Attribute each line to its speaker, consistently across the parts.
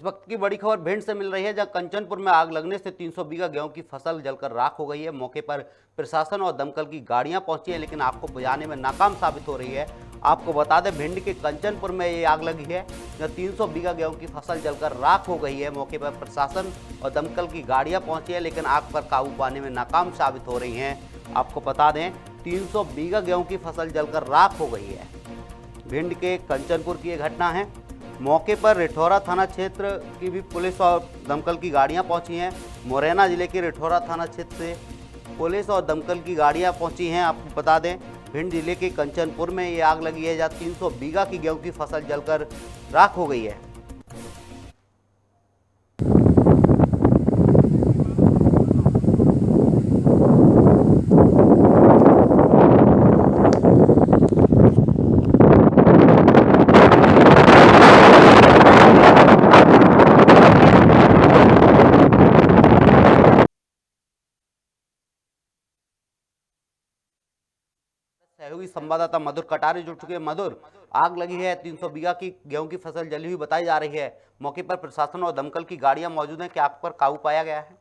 Speaker 1: वक्त की बड़ी खबर भिंड से मिल रही है, जहां कंचनपुर में आग लगने से 300 बीघा गेहूं की फसल जलकर राख हो गई है। मौके पर प्रशासन और दमकल की गाड़ियां पहुंची हैं, लेकिन आग को बुझाने में नाकाम साबित हो रही है। आपको बता दें, भिंड के कंचनपुर में ये आग लगी है, जहां 300 बीघा गेहूं की फसल जलकर राख हो गई है। मौके पर प्रशासन और दमकल की गाड़ियां पहुंची है, लेकिन आग पर काबू पाने में नाकाम साबित हो रही हैं। आपको बता दें, 300 बीघा गेहूं की फसल जलकर राख हो गई है। भिंड के कंचनपुर की ये घटना है। मौके पर रिठौरा थाना क्षेत्र की भी पुलिस और दमकल की गाड़ियां पहुंची हैं। मुरैना जिले के रिठौरा थाना क्षेत्र से पुलिस और दमकल की गाड़ियां पहुंची हैं। आपको बता दें, भिंड जिले के कंचनपुर में ये आग लगी है, जहां 300 बीघा की गेहूं की फसल जलकर राख हो गई है। सहयोगी संवाददाता मधुर कटारे जुड़ चुके हैं। मधुर, आग लगी है, 300 बीघा की गेहूं की फसल जली हुई बताई जा रही है। मौके पर प्रशासन और दमकल की गाड़ियां मौजूद हैं, क्या आग पर काबू पाया गया है?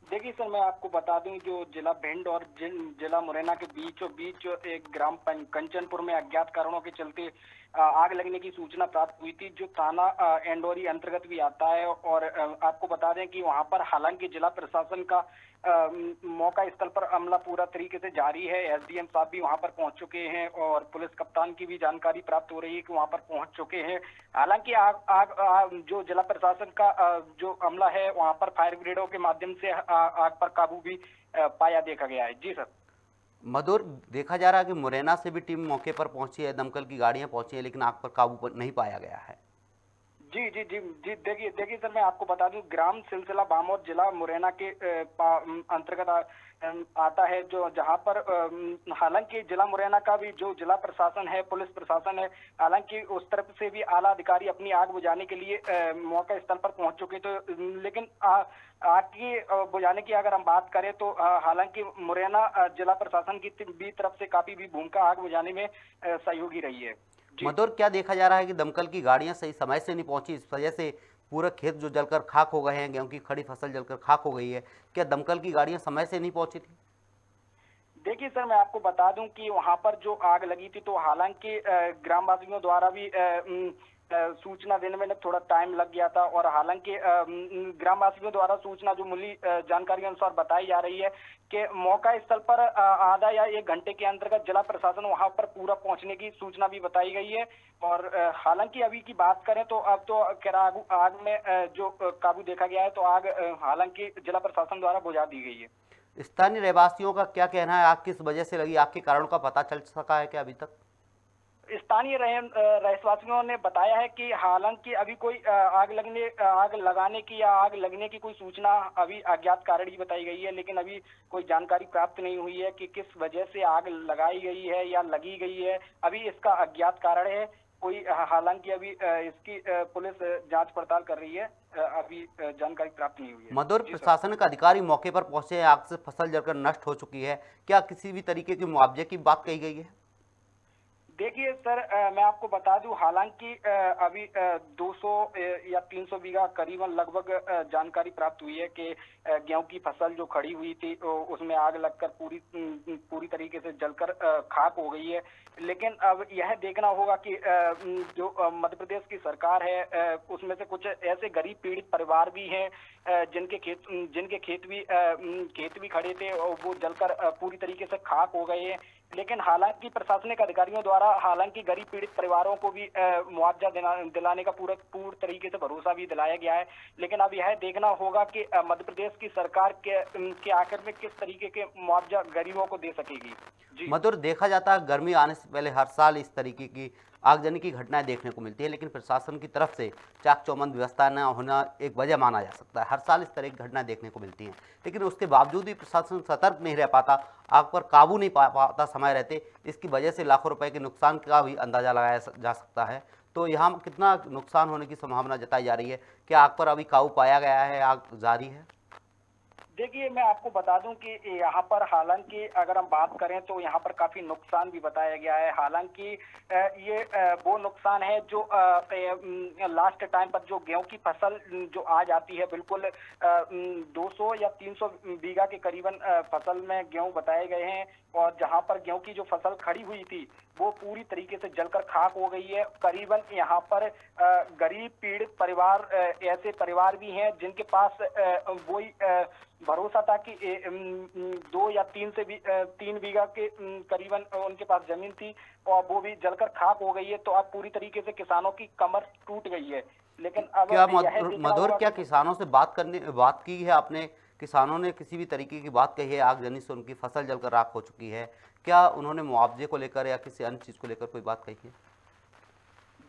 Speaker 2: देखिए सर, मैं आपको बता दूं, जो जिला भिंड और जिला मुरैना के बीचों बीच एक ग्राम कंचनपुर में अज्ञात कारणों के चलते आग लगने की सूचना प्राप्त हुई थी, जो थाना एंडोरी अंतर्गत भी आता है। और आपको बता दें कि वहां पर हालांकि जिला प्रशासन का मौका स्थल पर अमला पूरा तरीके से जारी है। एसडीएम साहब भी वहां पर पहुंच चुके हैं और पुलिस कप्तान की भी जानकारी प्राप्त हो रही है कि वहां पर पहुंच चुके हैं। हालांकि आग जो जिला प्रशासन का जो अमला है, वहां पर फायर ब्रिगेडों के माध्यम से आग पर काबू भी पाया देखा गया है। जी सर।
Speaker 1: मधुर, देखा जा रहा है कि मुरैना से भी टीम मौके पर पहुंची है, दमकल की गाड़ियां पहुंची हैं, लेकिन आग पर काबू नहीं पाया गया है।
Speaker 2: जी जी जी जी, देखिए सर, मैं आपको बता दूं, ग्राम सिलसिला बामोर जिला मुरैना के अंतर्गत आता है, जो जहां पर हालांकि जिला मुरैना का भी जो जिला प्रशासन है, पुलिस प्रशासन है, हालांकि उस तरफ से भी आला अधिकारी अपनी आग बुझाने के लिए मौका स्थल पर पहुंच चुके। तो लेकिन आग की बुझाने की अगर हम बात करें तो हालांकि मुरैना जिला प्रशासन की भी तरफ से काफी भी भूमिका आग बुझाने में सहयोगी रही है।
Speaker 1: मधुर, क्या देखा जा रहा है कि दमकल की गाड़ियां सही समय से नहीं पहुंची, इस वजह से पूरा खेत जो जलकर खाक हो गए हैं, गेहूं की खड़ी फसल जलकर खाक हो गई है। क्या दमकल की गाड़ियां समय से नहीं पहुंची थी?
Speaker 2: देखिए सर, मैं आपको बता दूं कि वहां पर जो आग लगी थी, तो हालांकि ग्रामवासियों द्वारा भी सूचना देने में थोड़ा टाइम लग गया था। और हालांकि ग्रामवासियों द्वारा सूचना जो मिली जानकारी अनुसार बताई जा रही है कि मौका स्थल पर आधा या 1 घंटे के अंतर्गत जिला प्रशासन वहां पर पूरा पहुंचने की सूचना भी बताई गई है। और हालांकि अभी की बात करें तो अब तो आग में जो काबू देखा गया है, तो आग हालांकि जिला प्रशासन द्वारा बुझा दी गई है।
Speaker 1: स्थानीय रहवासियों का क्या कहना है, आग किस वजह से लगी, आग के कारणों का पता चल सका है क्या अभी तक?
Speaker 2: स्थानीय रहवासियों ने बताया है कि हालांकि अभी कोई आग लगाने की या आग लगने की कोई सूचना अभी अज्ञात कारण ही बताई गई है, लेकिन अभी कोई जानकारी प्राप्त नहीं हुई है कि किस वजह से आग लगाई गई है या लगी गई है। अभी इसका अज्ञात कारण है कोई, हालांकि अभी इसकी पुलिस जांच पड़ताल कर रही है। अभी जानकारी प्राप्त नहीं हुई है।
Speaker 1: मधुर, प्रशासन का अधिकारी मौके पर पहुंचे हैं, आग से फसल जलकर नष्ट हो चुकी है, क्या किसी भी तरीके की मुआवजे की बात कही गई है?
Speaker 2: देखिए सर, मैं आपको बता दूं, हालांकि अभी 200 या 300 बीघा करीबन लगभग जानकारी प्राप्त हुई है कि गेहूं की फसल जो खड़ी हुई थी उसमें आग लगकर पूरी तरीके से जलकर खाक हो गई है। लेकिन अब यह देखना होगा कि जो मध्य प्रदेश की सरकार है, उसमें से कुछ ऐसे गरीब पीड़ित परिवार भी हैं जिनके खेत भी खड़े थे और वो जलकर पूरी तरीके से खाक हो गए हैं। लेकिन हालांकि प्रशासनिक अधिकारियों द्वारा हालांकि गरीब पीड़ित परिवारों को भी मुआवजा दिलाने का पूर्ण तरीके से भरोसा भी दिलाया गया है। लेकिन अब यह देखना होगा कि मध्य प्रदेश की सरकार के आखिर में किस तरीके के मुआवजा गरीबों को दे सकेगी। जी
Speaker 1: मधुर, देखा जाता है गर्मी आने से पहले हर साल इस तरीके की आगजनी की घटनाएं देखने को मिलती है, लेकिन प्रशासन की तरफ से चाक चौबंद व्यवस्था न होना एक वजह माना जा सकता है। हर साल इस तरह की घटनाएं देखने को मिलती हैं, लेकिन उसके बावजूद भी प्रशासन सतर्क नहीं रह पाता, आग पर काबू नहीं पा पाता समय रहते। इसकी वजह से लाखों रुपए के नुकसान का भी अंदाजा लगाया जा सकता है। तो यहाँ कितना नुकसान होने की संभावना जताई जा रही है? क्या आग पर अभी काबू पाया गया है, आग जारी है?
Speaker 2: देखिए, मैं आपको बता दूं कि यहाँ पर हालांकि अगर हम बात करें तो यहाँ पर काफी नुकसान भी बताया गया है। हालांकि ये वो नुकसान है जो लास्ट टाइम पर जो गेहूं की फसल जो आ जाती है, बिल्कुल 200 या 300 बीघा के करीबन फसल में गेहूं बताए गए हैं। और जहां पर गेहूं की जो फसल खड़ी हुई थी वो पूरी तरीके से जलकर खाक हो गई है। करीबन यहाँ पर गरीब पीड़ित परिवार, ऐसे परिवार भी हैं जिनके पास वही भरोसा था कि 2 या 3 बीघा के करीबन उनके पास जमीन थी और वो भी जलकर खाक हो गई है। तो अब पूरी तरीके से किसानों की कमर टूट गई है। लेकिन अब
Speaker 1: क्या
Speaker 2: यह देखना
Speaker 1: मधुर,
Speaker 2: होगा
Speaker 1: क्या
Speaker 2: कि
Speaker 1: किसानों से बात की है आपने? किसानों ने किसी भी तरीके की बात कही है? आगजनी से उनकी फसल जलकर राख हो चुकी है, क्या उन्होंने मुआवजे को लेकर या किसी अन्य चीज को लेकर कोई बात कही है?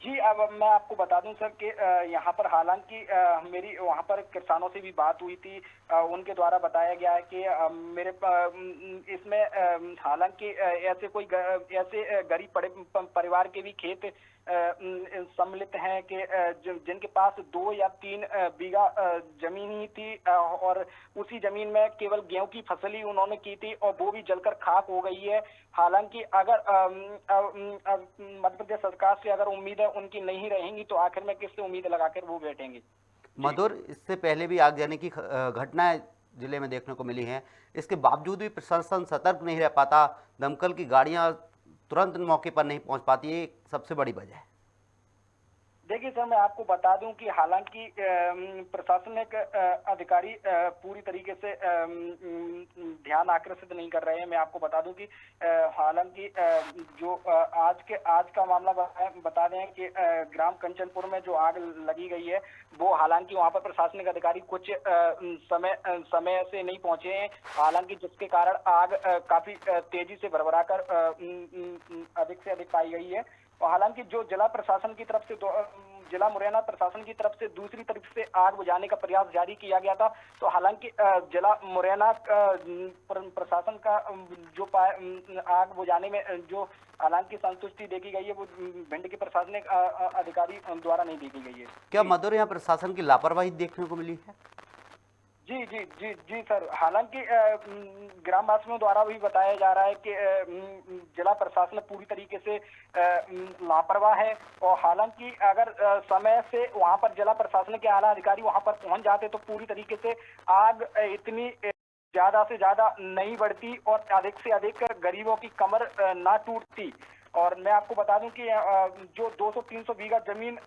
Speaker 2: जी, अब मैं आपको बता दूं सर कि यहाँ पर हालांकि मेरी वहाँ पर किसानों से भी बात हुई थी। उनके द्वारा बताया गया है कि इसमें हालांकि ऐसे ऐसे गरीब परिवार के भी खेत सम्मिलित हैं कि जिनके पास 2 या 3 बीघा जमीन ही थी, और उसी जमीन में केवल गेहूं की फसल ही उन्होंने की थी और वो भी जलकर खाक हो गई है। हालांकि अगर मध्य प्रदेश सरकार से अगर उम्मीदें उनकी नहीं रहेंगी तो आखिर में किससे उम्मीद लगाकर वो बैठेंगे। जी।
Speaker 1: मधुर, इससे पहले भी आगजनी की घटनाएं जिले में देखने को मिली हैं, इसके बावजूद भी प्रशासन सतर्क नहीं रह पाता, दमकल की गाड़ियां तुरंत मौके पर नहीं पहुंच पाती, ये सबसे बड़ी वजह है।
Speaker 2: देखिए सर, मैं आपको बता दूं कि हालांकि प्रशासनिक अधिकारी पूरी तरीके से ध्यान आकर्षित नहीं कर रहे हैं। मैं आपको बता दूं कि हालांकि जो आज का मामला बता दें कि ग्राम कंचनपुर में जो आग लगी गई है वो हालांकि वहां पर प्रशासनिक अधिकारी कुछ समय से नहीं पहुंचे हैं। हालांकि जिसके कारण आग काफी तेजी से भरभराकर अधिक से अधिक पाई गई है। और हालांकि जो जिला प्रशासन की तरफ से जिला मुरैना प्रशासन की तरफ से दूसरी तरफ से आग बुझाने का प्रयास जारी किया गया था। तो हालांकि जिला मुरैना प्रशासन का जो आग बुझाने में जो हालांकि संतुष्टि देखी गई है वो भिंड के प्रशासनिक अधिकारी द्वारा नहीं देखी गई है।
Speaker 1: क्या मधुर, यहाँ प्रशासन की लापरवाही देखने को मिली है?
Speaker 2: जी जी जी जी सर, हालांकि ग्रामवासियों द्वारा भी बताया जा रहा है कि जिला प्रशासन पूरी तरीके से लापरवाह है। और हालांकि अगर समय से वहां पर जिला प्रशासन के आला अधिकारी वहां पर पहुंच जाते तो पूरी तरीके से आग इतनी ज्यादा से ज्यादा नहीं बढ़ती और अधिक से अधिक गरीबों की कमर ना टूटती। और मैं आपको बता दूं कि जो 200-300 बीघा जमीन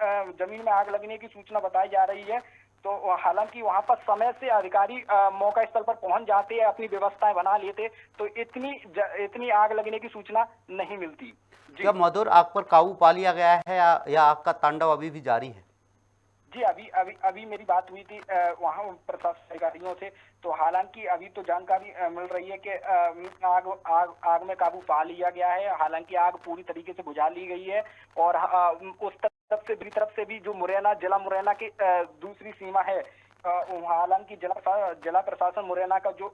Speaker 2: में आग लगने की सूचना बताई जा रही है, तो हालांकि वहां पर समय से अधिकारी मौका स्थल पर पहुंच जाते हैं, अपनी व्यवस्थाएं बना लेते, तो इतनी आग लगने की सूचना नहीं मिलती।
Speaker 1: क्या मधुर, आग पर काबू पा लिया गया है या आग का तांडव अभी भी जारी है?
Speaker 2: जी, अभी मेरी बात हुई थी वहाँ प्रशासन अधिकारियों से। तो हालांकि अभी तो जानकारी मिल रही है कि आग में काबू पा लिया गया है। हालांकि आग पूरी तरीके से बुझा ली गई है। और उस तरफ से भी जो जिला मुरैना की दूसरी सीमा है, हालांकि जिला प्रशासन मुरैना का जो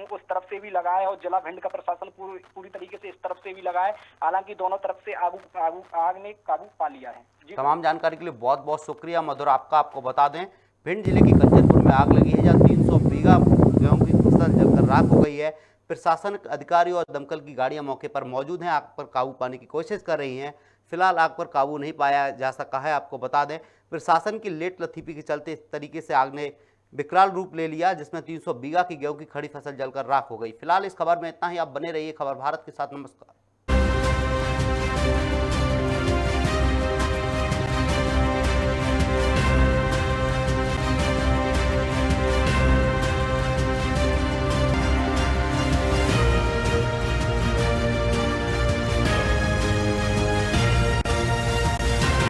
Speaker 2: उस तरफ से भी लगा है और जिला भिंड का प्रशासन पूरी तरीके से इस तरफ से भी लगा है। हालांकि दोनों तरफ से आग ने काबू पा लिया है।
Speaker 1: तमाम जानकारी के लिए बहुत बहुत शुक्रिया मधुर आपका। आपको बता दें, भिंड जिले की कंचनपुर में आग लगी है जहाँ 300 बीघा गेहूं की फसल जलकर राख हो गई है। प्रशासन अधिकारी और दमकल की गाड़ियां मौके पर मौजूद हैं, आग पर काबू पाने की कोशिश कर रही हैं। फिलहाल आग पर काबू नहीं पाया जा सका है। आपको बता दें, प्रशासन की लेट लतीफी के चलते इस तरीके से आग ने विकराल रूप ले लिया, जिसमें 300 बीघा की गेहूं की खड़ी फसल जलकर राख हो गई। फिलहाल इस खबर में इतना ही। आप बने रहिए खबर भारत के साथ। नमस्कार।